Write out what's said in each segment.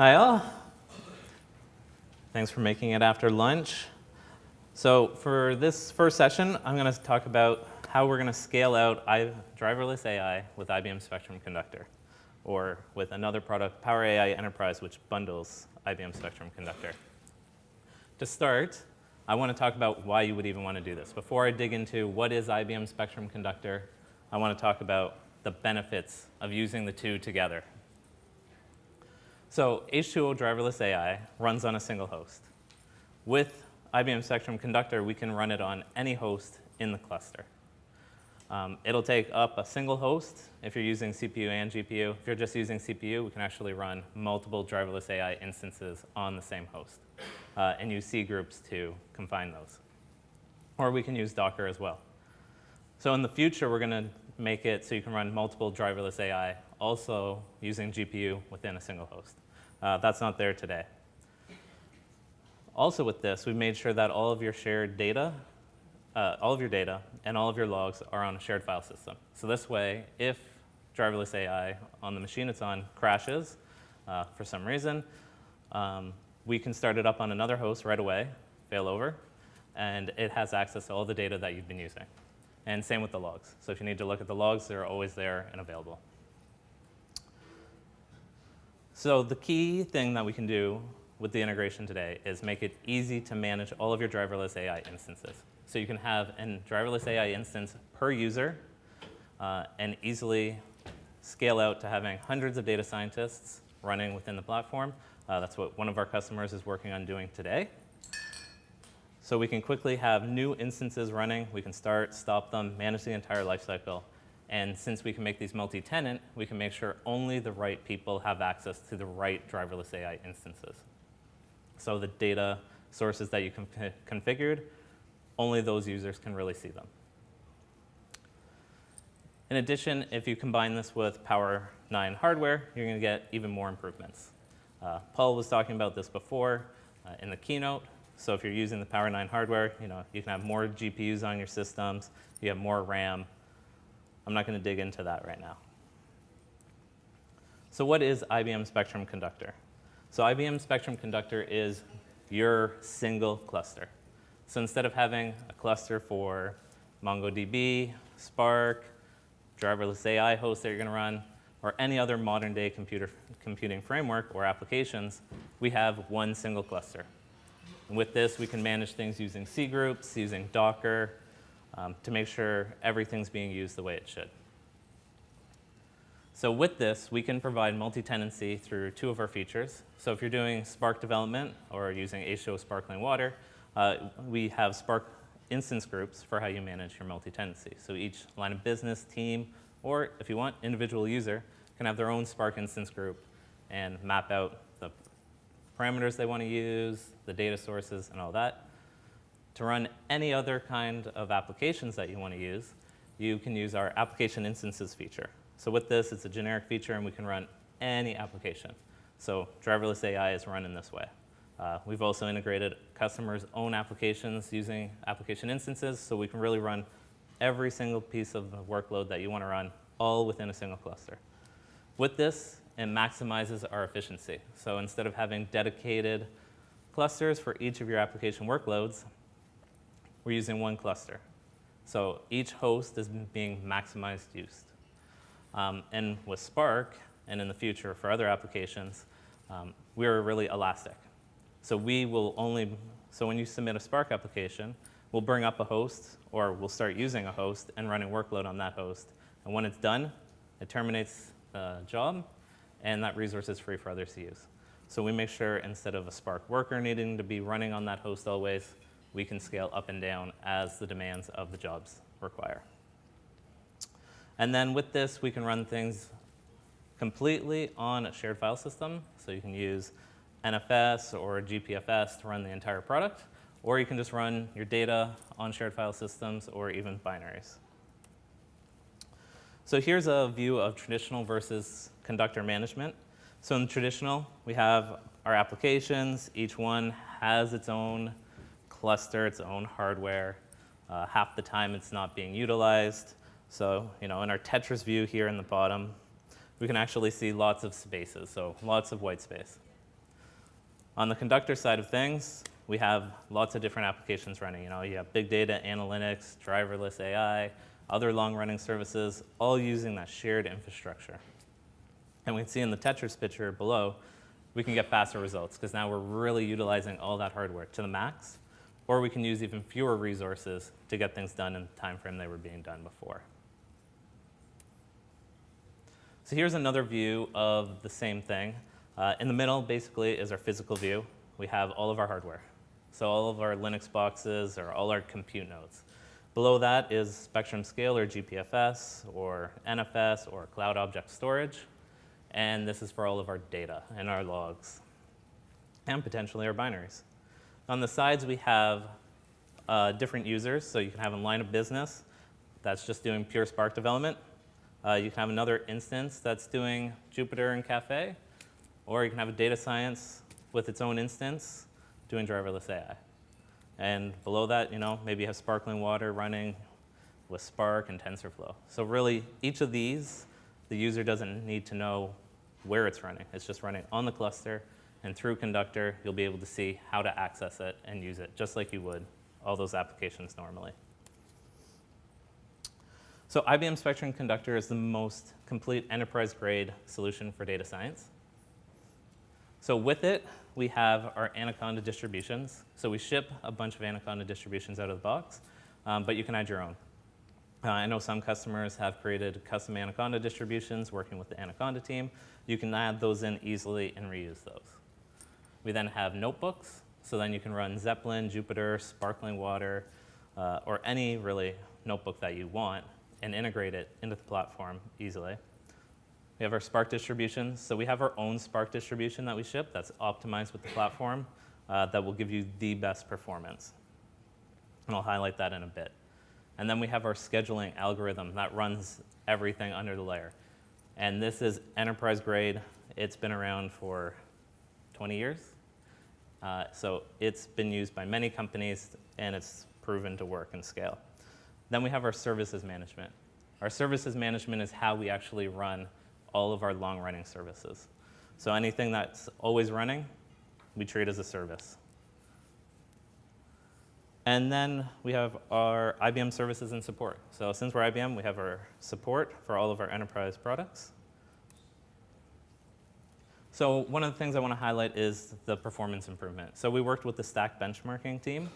Hi all. Thanks for making it after lunch. So for this first session, I'm going to talk about how we're going to scale out driverless AI with IBM Spectrum Conductor, or with another product, Power AI Enterprise, which bundles IBM Spectrum Conductor. To start, I want to talk about why you would even want to do this. Before I dig into what is IBM Spectrum Conductor, I want to talk about the benefits of using the two together. So H2O Driverless AI runs on a single host. With IBM Spectrum Conductor, we can run it on any host in the cluster. It'll take up a single host if you're using CPU and GPU. If you're just using CPU, we can actually run multiple driverless AI instances on the same host and use C groups to confine those. Or we can use Docker as well. So in the future, we're going to make it so you can run multiple driverless AI also using GPU within a single host. That's not there today. Also with this, we've made sure that all of your shared data, all of your data and all of your logs are on a shared file system. So this way, if driverless AI on the machine it's on crashes for some reason, we can start it up on another host right away, failover, and it has access to all the data that you've been using. And same with the logs. So if you need to look at the logs, they're always there and available. So the key thing that we can do with the integration today is make it easy to manage all of your driverless AI instances. So you can have a driverless AI instance per user and easily scale out to having hundreds of data scientists running within the platform. That's what one of our customers is working on doing today. So we can quickly have new instances running. We can start, stop them, manage the entire lifecycle. And since we can make these multi-tenant, we can make sure only the right people have access to the right driverless AI instances. So the data sources that you configured, only those users can really see them. In addition, if you combine this with Power 9 hardware, you're going to get even more improvements. Paul was talking about this before in the keynote. So if you're using the Power 9 hardware, you can have more GPUs on your systems, you have more RAM. I'm not going to dig into that right now. So what is IBM Spectrum Conductor? So IBM Spectrum Conductor is your single cluster. So instead of having a cluster for MongoDB, Spark, driverless AI host that you're going to run, or any other modern day computing framework or applications, we have one single cluster. And with this, we can manage things using C groups, using Docker, to make sure everything's being used the way it should. So with this, we can provide multi-tenancy through two of our features. So if you're doing Spark development or using H2O Sparkling Water, we have Spark instance groups for how you manage your multi-tenancy. So each line of business, team, or if you want, individual user can have their own Spark instance group and map out the parameters they want to use, the data sources, and all that. To run any other kind of applications that you want to use, you can use our application instances feature. So with this, it's a generic feature, and we can run any application. So driverless AI is run in this way. We've also integrated customers' own applications using application instances, so we can really run every single piece of the workload that you want to run all within a single cluster. With this, it maximizes our efficiency. So instead of having dedicated clusters for each of your application workloads, we're using one cluster. So each host is being maximized use. And with Spark, and in the future for other applications, we're really elastic. So when you submit a Spark application, we'll bring up a host, or we'll start using a host and running workload on that host. And when it's done, it terminates the job, and that resource is free for others to use. So we make sure instead of a Spark worker needing to be running on that host always, we can scale up and down as the demands of the jobs require. And then with this, we can run things completely on a shared file system. So you can use NFS or GPFS to run the entire product, or you can just run your data on shared file systems or even binaries. So here's a view of traditional versus conductor management. So in traditional, we have our applications. Each one has its own cluster, its own hardware. Half the time it's not being utilized. So in our Tetris view here in the bottom, we can actually see lots of spaces, so lots of white space. On the conductor side of things, we have lots of different applications running. You have big data, analytics, driverless AI, other long-running services, all using that shared infrastructure. And we can see in the Tetris picture below, we can get faster results because now we're really utilizing all that hardware to the max, or we can use even fewer resources to get things done in the time frame they were being done before. So here's another view of the same thing. In the middle, basically, is our physical view. We have all of our hardware. So all of our Linux boxes or all our compute nodes. Below that is Spectrum Scale or GPFS or NFS or Cloud Object Storage. And this is for all of our data and our logs and potentially our binaries. On the sides, we have different users. So you can have a line of business that's just doing pure Spark development. You can have another instance that's doing Jupyter and Caffe. Or you can have a data science with its own instance doing driverless AI. And below that, maybe you have Sparkling Water running with Spark and TensorFlow. So really, each of these, the user doesn't need to know where it's running. It's just running on the cluster. And through Conductor, you'll be able to see how to access it and use it, just like you would all those applications normally. So IBM Spectrum Conductor is the most complete enterprise-grade solution for data science. So with it, we have our Anaconda distributions. So we ship a bunch of Anaconda distributions out of the box, but you can add your own. I know some customers have created custom Anaconda distributions working with the Anaconda team. You can add those in easily and reuse those. We then have notebooks. So then you can run Zeppelin, Jupyter, Sparkling Water, or any really notebook that you want and integrate it into the platform easily. We have our Spark distributions. So we have our own Spark distribution that we ship that's optimized with the platform that will give you the best performance. And I'll highlight that in a bit. And then we have our scheduling algorithm that runs everything under the layer. And this is enterprise grade. It's been around for 20 years. So it's been used by many companies, and it's proven to work and scale. Then we have our services management. Our services management is how we actually run all of our long-running services. So anything that's always running, we treat as a service. And then we have our IBM services and support. So since we're IBM, we have our support for all of our enterprise products. So one of the things I want to highlight is the performance improvement. So we worked with the Stack benchmarking team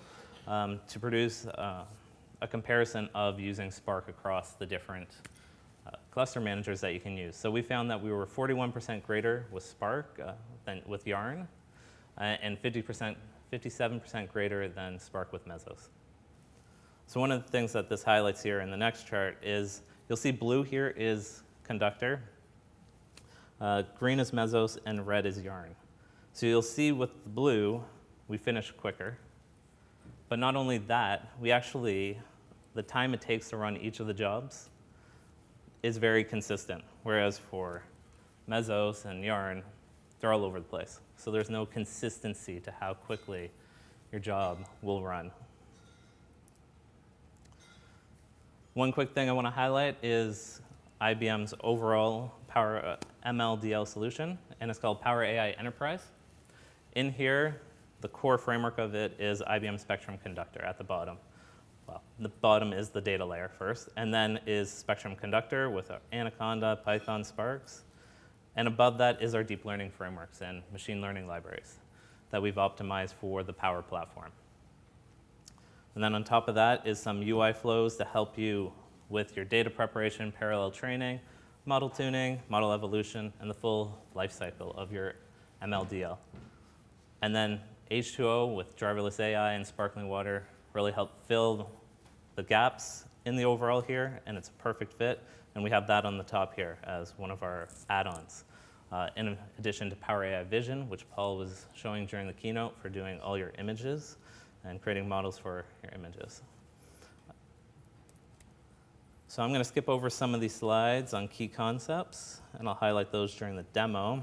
to produce a comparison of using Spark across the different cluster managers that you can use. So we found that we were 41% greater with Spark than with Yarn, and 57% greater than Spark with Mesos. So one of the things that this highlights here in the next chart is you'll see blue here is Conductor, green is Mesos, and red is Yarn. So you'll see with the blue, we finish quicker. But not only that, the time it takes to run each of the jobs is very consistent, whereas for Mesos and Yarn, they're all over the place. So there's no consistency to how quickly your job will run. One quick thing I want to highlight is IBM's overall Power MLDL solution, and it's called Power AI Enterprise. In here, the core framework of it is IBM Spectrum Conductor at the bottom. Well, the bottom is the data layer first, and then is Spectrum Conductor with our Anaconda, Python, Sparks. And above that is our deep learning frameworks and machine learning libraries that we've optimized for the Power platform. And then on top of that is some UI flows to help you with your data preparation, parallel training, model tuning, model evolution, and the full life cycle of your MLDL. And then H2O with Driverless AI and Sparkling Water really help fill the gaps in the overall here, and it's a perfect fit. And we have that on the top here as one of our add-ons. In addition to Power AI Vision, which Paul was showing during the keynote for doing all your images and creating models for your images. So I'm going to skip over some of these slides on key concepts, and I'll highlight those during the demo.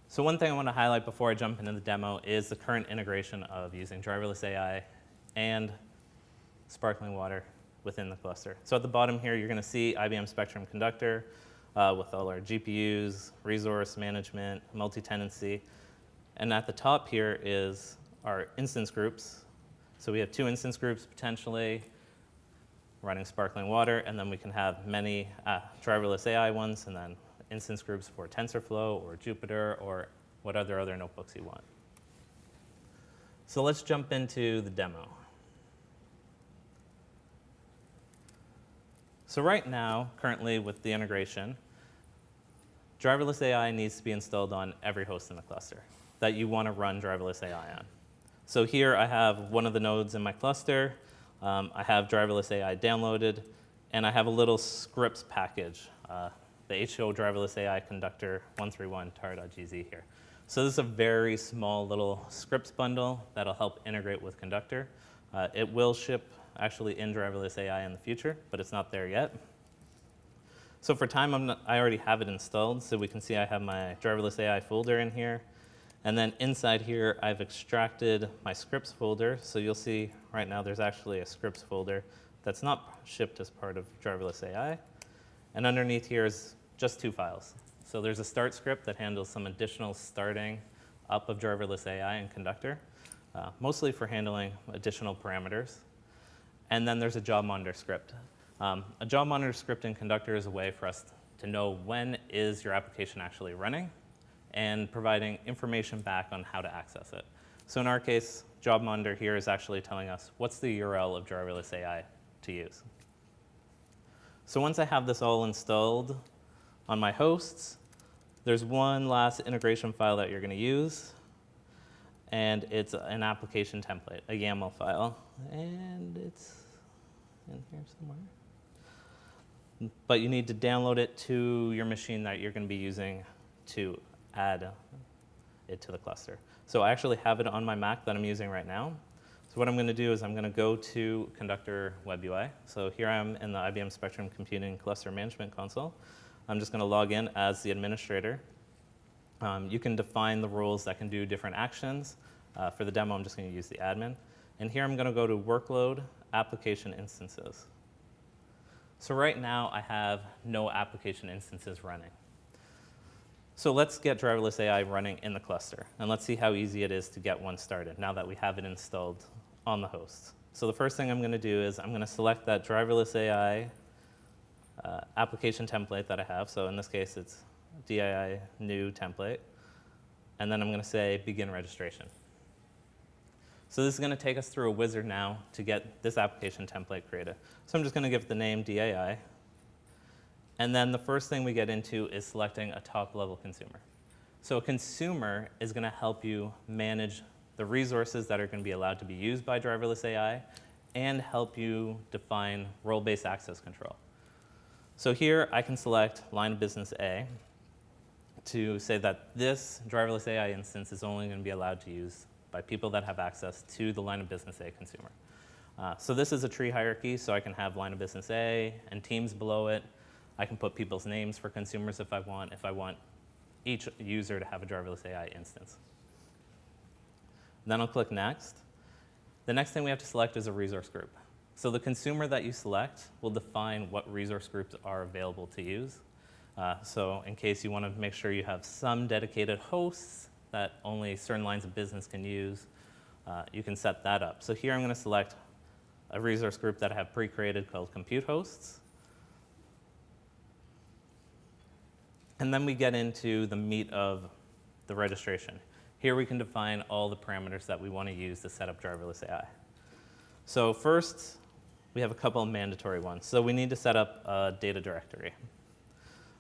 So one thing I want to highlight before I jump into the demo is the current integration of using Driverless AI and Sparkling Water within the cluster. So at the bottom here, you're going to see IBM Spectrum Conductor. with all our GPUs, resource management, multi-tenancy. And at the top here is our instance groups. So we have 2 instance groups potentially running Sparkling Water, and then we can have many driverless AI ones, and then instance groups for TensorFlow or Jupyter or what other notebooks you want. So let's jump into the demo. So right now, currently with the integration, driverless AI needs to be installed on every host in the cluster that you want to run driverless AI on. So here I have one of the nodes in my cluster. I have driverless AI downloaded, and I have a little scripts package, the H2O Driverless AI Conductor 131 tar.gz here. So this is a very small little scripts bundle that'll help integrate with Conductor. It will ship actually in driverless AI in the future, but it's not there yet. So for time, I already have it installed, so we can see I have my driverless AI folder in here. And then inside here, I've extracted my scripts folder. So you'll see right now there's actually a scripts folder that's not shipped as part of driverless AI. And underneath here is just 2 files. So there's a start script that handles some additional starting up of driverless AI in Conductor, mostly for handling additional parameters. And then there's a job monitor script. A job monitor script in Conductor is a way for us to know when is your application actually running and providing information back on how to access it. So in our case, job monitor here is actually telling us what's the URL of driverless AI to use. So once I have this all installed on my hosts, there's one last integration file that you're going to use, and it's an application template, a YAML file, and it's in here somewhere. But you need to download it to your machine that you're going to be using to add it to the cluster. So I actually have it on my Mac that I'm using right now. So what I'm going to do is I'm going to go to Conductor Web UI. So here I am in the IBM Spectrum Computing Cluster Management Console. I'm just going to log in as the administrator. You can define the roles that can do different actions. For the demo, I'm just going to use the admin. And here I'm going to go to Workload, Application Instances. So right now, I have no application instances running. So let's get driverless AI running in the cluster, and let's see how easy it is to get one started now that we have it installed on the host. So the first thing I'm going to do is I'm going to select that driverless AI application template that I have. So in this case, it's DII new template. And then I'm going to say begin registration. So this is going to take us through a wizard now to get this application template created. So I'm just going to give it the name DII. And then the first thing we get into is selecting a top-level consumer. So a consumer is going to help you manage the resources that are going to be allowed to be used by driverless AI and help you define role-based access control. So here I can select line of business A to say that this driverless AI instance is only going to be allowed to use by people that have access to the line of business A consumer. So this is a tree hierarchy, so I can have line of business A and teams below it. I can put people's names for consumers if I want each user to have a driverless AI instance. Then I'll click Next. The next thing we have to select is a resource group. So the consumer that you select will define what resource groups are available to use. So in case you want to make sure you have some dedicated hosts that only certain lines of business can use, you can set that up. So here I'm going to select a resource group that I have pre-created called compute hosts. And then we get into the meat of the registration. Here we can define all the parameters that we want to use to set up driverless AI. So first, we have a couple of mandatory ones. So we need to set up a data directory.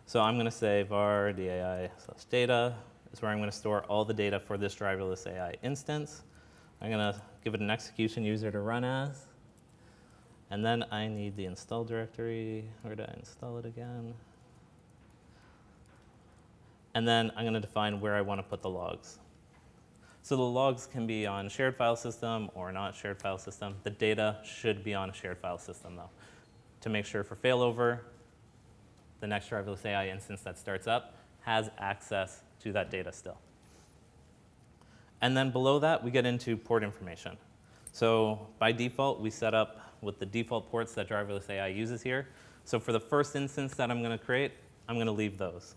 So I'm going to say var DAI/data is where I'm going to store all the data for this driverless AI instance. I'm going to give it an execution user to run as. And then I need the install directory. Where did I install it again? And then I'm going to define where I want to put the logs. So the logs can be on a shared file system or not shared file system. The data should be on a shared file system, though, to make sure for failover, the next driverless AI instance that starts up has access to that data still. And then below that, we get into port information. So by default, we set up with the default ports that driverless AI uses here. So for the first instance that I'm going to create, I'm going to leave those.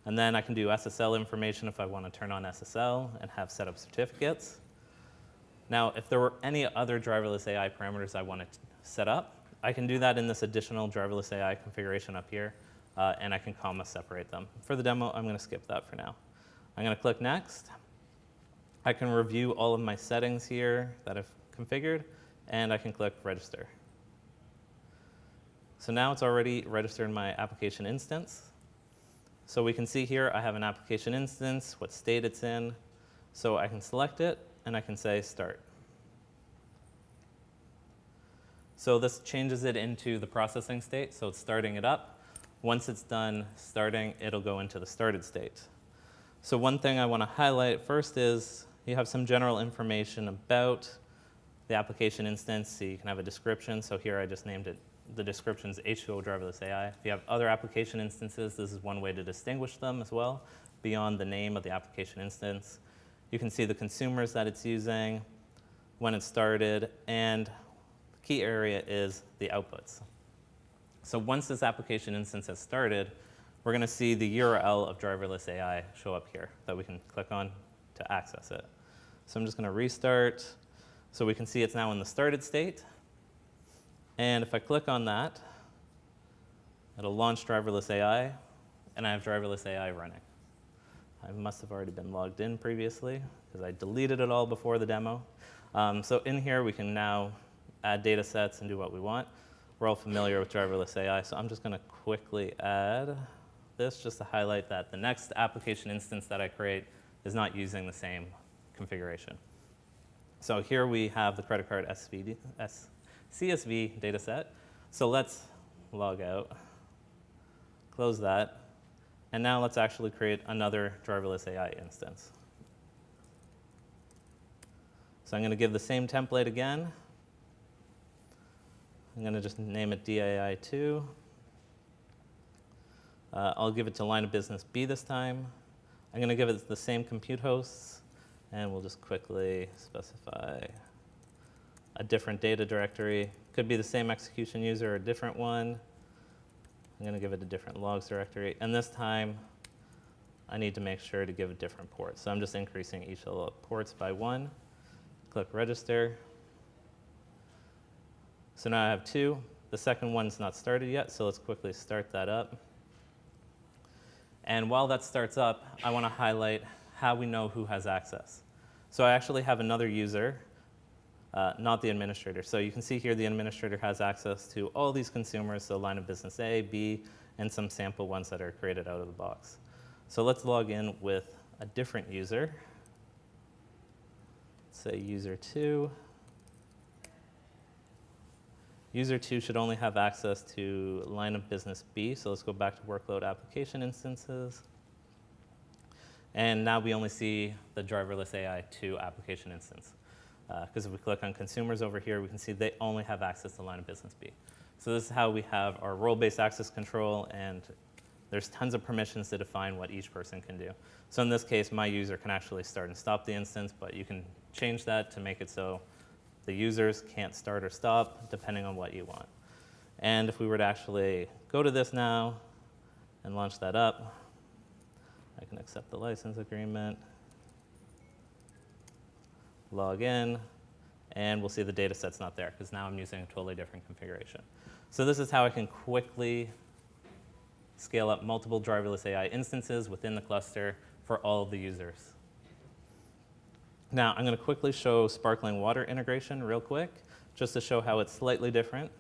And then I can do SSL information if I want to turn on SSL and have setup certificates. Now, if there were any other driverless AI parameters I want to set up, I can do that in this additional driverless AI configuration up here, and I can comma separate them. For the demo, I'm going to skip that for now. I'm going to click Next. I can review all of my settings here that I've configured, and I can click Register. So now it's already registered in my application instance. So we can see here I have an application instance, what state it's in. So I can select it, and I can say Start. So this changes it into the processing state, so it's starting it up. Once it's done starting, it'll go into the started state. So one thing I want to highlight first is you have some general information about the application instance. So you can have a description. So here I just named it, the description is H2O Driverless AI. If you have other application instances, this is one way to distinguish them as well, beyond the name of the application instance. You can see the consumers that it's using, when it started, and the key area is the outputs. So once this application instance has started, we're going to see the URL of Driverless AI show up here that we can click on to access it. So I'm just going to restart. So we can see it's now in the started state. And if I click on that, it'll launch Driverless AI, and I have Driverless AI running. I must have already been logged in previously because I deleted it all before the demo. So in here, we can now add data sets and do what we want. We're all familiar with Driverless AI, so I'm just going to quickly add this just to highlight that the next application instance that I create is not using the same configuration. So here we have the credit card CSV data set. So let's log out, close that, and now let's actually create another Driverless AI instance. So I'm going to give the same template again. I'm going to just name it DAI2. I'll give it to line of business B this time. I'm going to give it the same compute hosts, and we'll just quickly specify a different data directory. Could be the same execution user or a different one. I'm going to give it a different logs directory. And this time, I need to make sure to give a different port. So I'm just increasing each of the ports by 1. Click Register. So now I have 2. The second one's not started yet, so let's quickly start that up. And while that starts up, I want to highlight how we know who has access. So I actually have another user, not the administrator. So you can see here the administrator has access to all these consumers, so line of business A, B, and some sample ones that are created out of the box. So let's log in with a different user. Let's say user 2. User 2 should only have access to line of business B, so let's go back to workload application instances. And now we only see the Driverless AI 2 application instance. Because if we click on consumers over here, we can see they only have access to line of business B. So this is how we have our role-based access control, and there's tons of permissions to define what each person can do. So in this case, my user can actually start and stop the instance, but you can change that to make it so the users can't start or stop, depending on what you want. And if we were to actually go to this now and launch that up, I can accept the license agreement, log in, and we'll see the data set's not there, because now I'm using a totally different configuration. So this is how I can quickly scale up multiple Driverless AI instances within the cluster for all of the users. Now, I'm going to quickly show Sparkling Water integration real quick, just to show how it's slightly different.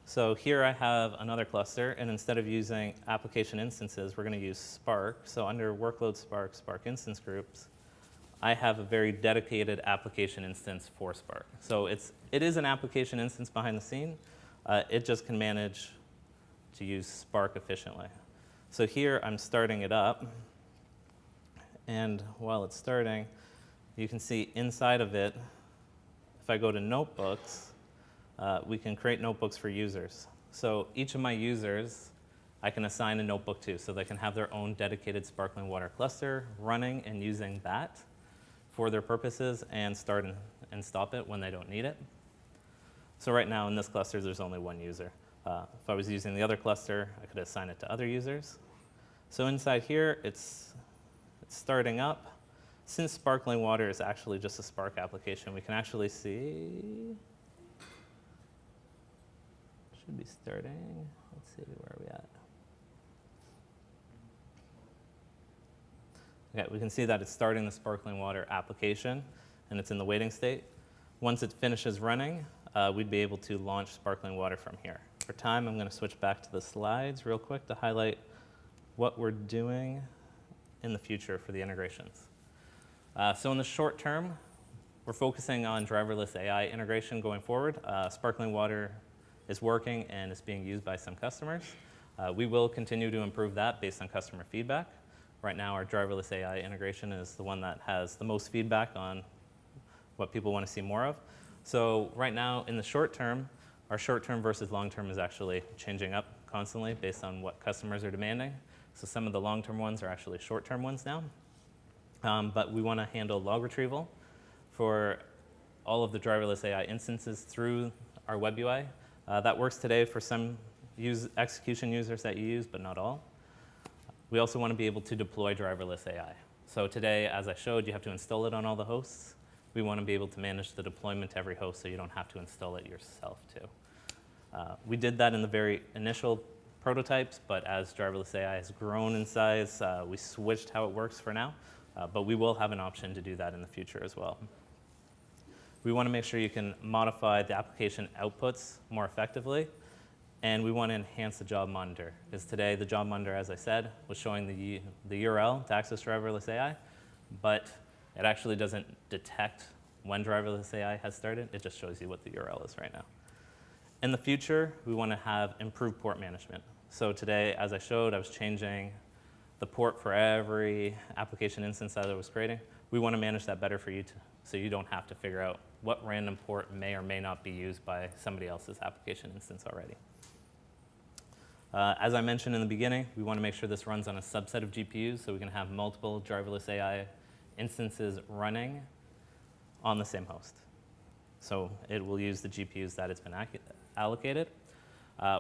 So here I have another cluster, and instead of using application instances, we're going to use Spark. So under workloads.For, Spark instance groups, I have a very dedicated application instance for Spark. So it is an application instance behind the scene. It just can manage to use Spark efficiently. So here I'm starting it up, and while it's starting, you can see inside of it, if I go to notebooks, we can create notebooks for users. So each of my users, I can assign a notebook to, so they can have their own dedicated Sparkling Water cluster running and using that for their purposes, and start and stop it when they don't need it. So right now in this cluster, there's only one user. If I was using the other cluster, I could assign it to other users. So inside here, it's starting up. Since Sparkling Water is actually just a Spark application, we can actually see, should be starting. Let's see, where are we at? Okay, we can see that it's starting the Sparkling Water application, and it's in the waiting state. Once it finishes running, we'd be able to launch Sparkling Water from here. For time, I'm going to switch back to the slides real quick to highlight what we're doing in the future for the integrations. So in the short term, we're focusing on driverless AI integration going forward. Sparkling Water is working and is being used by some customers. We will continue to improve that based on customer feedback. Right now, our driverless AI integration is the one that has the most feedback on what people want to see more of. So right now, in the short term, our short term versus long term is actually changing up constantly based on what customers are demanding. So some of the long term ones are actually short term ones now. But we want to handle log retrieval for all of the driverless AI instances through our web UI. That works today for some execution users that you use, but not all. We also want to be able to deploy driverless AI. So today, as I showed, you have to install it on all the hosts. We want to be able to manage the deployment to every host so you don't have to install it yourself too. We did that in the very initial prototypes, but as driverless AI has grown in size, we switched how it works for now. But we will have an option to do that in the future as well. We want to make sure you can modify the application outputs more effectively, and we want to enhance the job monitor. Because today, the job monitor, as I said, was showing the URL to access driverless AI, but it actually doesn't detect when driverless AI has started. It just shows you what the URL is right now. In the future, we want to have improved port management. So today, as I showed, I was changing the port for every application instance that I was creating. We want to manage that better for you so you don't have to figure out what random port may or may not be used by somebody else's application instance already. As I mentioned in the beginning, we want to make sure this runs on a subset of GPUs so we can have multiple driverless AI instances running on the same host. So it will use the GPUs that it's been allocated.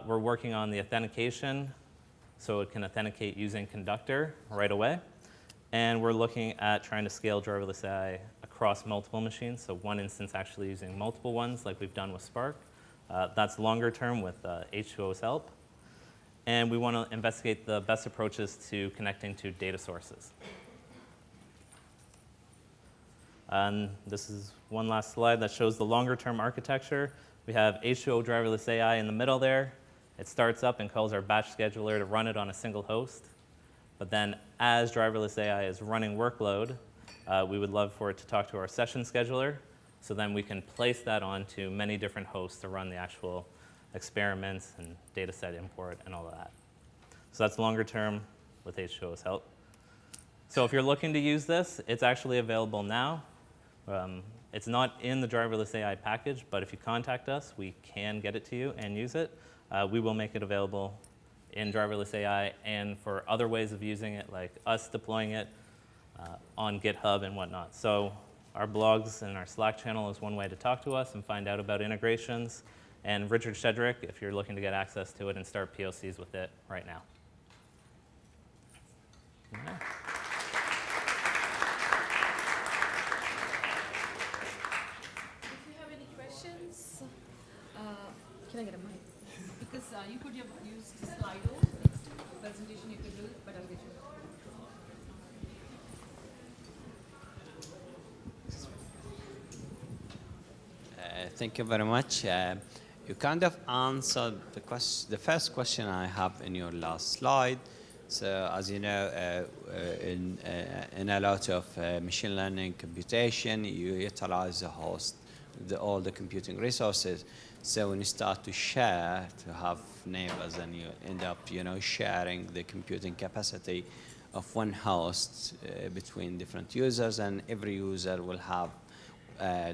We're working on the authentication so it can authenticate using Conductor right away. And we're looking at trying to scale driverless AI across multiple machines, so one instance actually using multiple ones like we've done with Spark. That's longer term with H2O's help. And we want to investigate the best approaches to connecting to data sources. And this is one last slide that shows the longer term architecture. We have H2O driverless AI in the middle there. It starts up and calls our batch scheduler to run it on a single host. But then as driverless AI is running workload, we would love for it to talk to our session scheduler. So then we can place that onto many different hosts to run the actual experiments and data set import and all of that. So that's longer term with H2O's help. So if you're looking to use this, it's actually available now. It's not in the driverless AI package, but if you contact us, we can get it to you and use it. We will make it available in driverless AI and for other ways of using it, like us deploying it on GitHub and whatnot. So our blogs and our Slack channel is one way to talk to us and find out about integrations. And Richard Shedrick, if you're looking to get access to it and start POCs with it right now. Yeah. If you have any questions, can I get a mic? Because you could have used Slido next to the presentation, you could do it, but I'll get you. Thank you very much. You kind of answered the first question I have in your last slide. So as you know, in a lot of machine learning computation, you utilize the host, all the computing resources. So when you start to share, to have neighbors, and you end up, sharing the computing capacity of one host between different users, and every user will have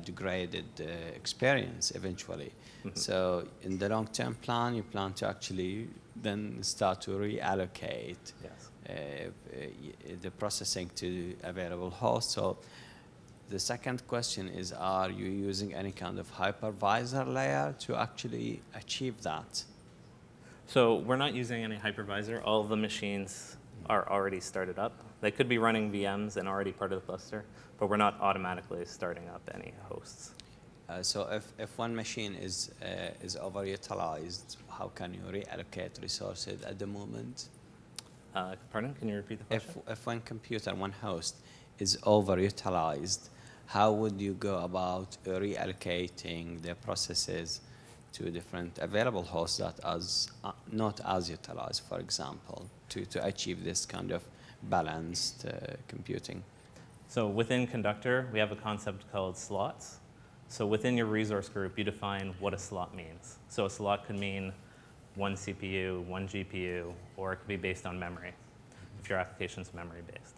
degraded experience eventually. Mm-hmm. So in the long-term plan, you plan to actually then start to reallocate the processing to available hosts. So the second question is, are you using any kind of hypervisor layer to actually achieve that? So we're not using any hypervisor. All of the machines are already started up. They could be running VMs and already part of the cluster, but we're not automatically starting up any hosts. So if one machine is overutilized, how can you reallocate resources at the moment? Pardon? Can you repeat the question? If one computer, one host is overutilized, how would you go about reallocating the processes to different available hosts that are not as utilized, for example, to achieve this kind of balanced computing? So within Conductor, we have a concept called slots. So within your resource group, you define what a slot means. So a slot could mean one CPU, one GPU, or it could be based on memory, if your application's memory-based.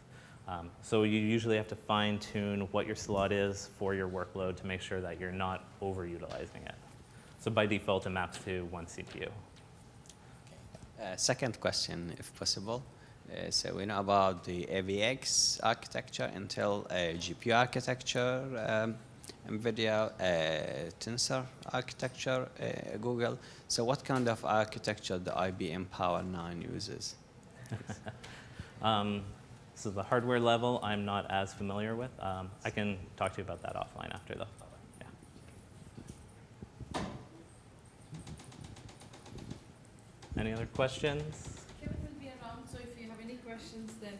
So you usually have to fine-tune what your slot is for your workload to make sure that you're not overutilizing it. So by default, it maps to one CPU. Second question, if possible. So we know about the AVX architecture, Intel GPU architecture, NVIDIA Tensor architecture, Google. So what kind of architecture the IBM Power 9 uses? So the hardware level, I'm not as familiar with. I can talk to you about that offline after though. Yeah. Any other questions? Kevin will be around, so if you have any questions, then